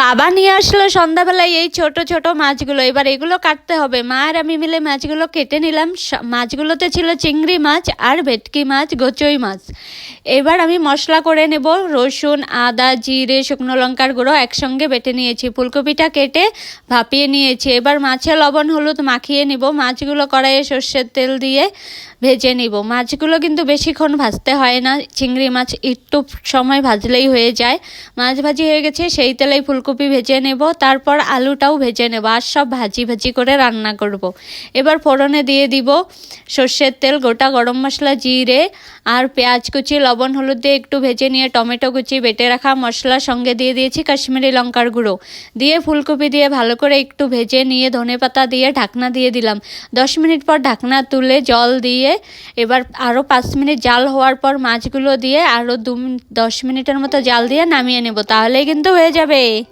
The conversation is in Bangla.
বাবা নিয়ে আসলো সন্ধ্যাবেলায় এই ছোট ছোট মাছগুলো। এবার এগুলো কাটতে হবে। মা আর আমি মিলে মাছগুলো কেটে নিলাম। মাছগুলোতে ছিল চিংড়ি মাছ আর ভেটকি মাছ, গোচই মাছ। এবার আমি মশলা করে নেব। রসুন, আদা, জিরে, শুকনো লঙ্কার গুঁড়ো একসঙ্গে বেটে নিয়েছি। ফুলকপিটা কেটে ভাপিয়ে নিয়েছি। এবার মাছে লবণ হলুদ মাখিয়ে নিব। মাছগুলো কড়াইয়ে সর্ষের তেল দিয়ে ভেজে নিব। মাছগুলো কিন্তু বেশিক্ষণ ভাজতে হয় না, চিংড়ি মাছ একটু সময় ভাজলেই হয়ে যায়। মাছ ভাজি হয়ে গেছে, সেই তেলেই ফুলকপি ভেজে নেব, তারপর আলুটাও ভেজে নেব, আর সব ভাজি ভাজি করে রান্না করব। এবার ফোড়নে দিয়ে দিব সর্ষের তেল, গোটা গরম মশলা, জিরে আর পেঁয়াজ কুচি, লবণ হলুদ দিয়ে একটু ভেজে নিয়ে টমেটো কুচি, বেটে রাখা মশলার সঙ্গে দিয়ে দিয়েছি কাশ্মীরি লঙ্কার গুঁড়ো, দিয়ে ফুলকপি দিয়ে ভালো করে একটু ভেজে নিয়ে ধনেপাতা দিয়ে ঢাকনা দিয়ে দিলাম। 10 মিনিট পর ঢাকনা তুলে জল দিয়ে এবার আরও 5 মিনিট জাল হওয়ার পর মাছগুলো দিয়ে আরও 10 মিনিটের মতো জাল দিয়ে নামিয়ে নেব, তাহলেই কিন্তু হয়ে যাবে।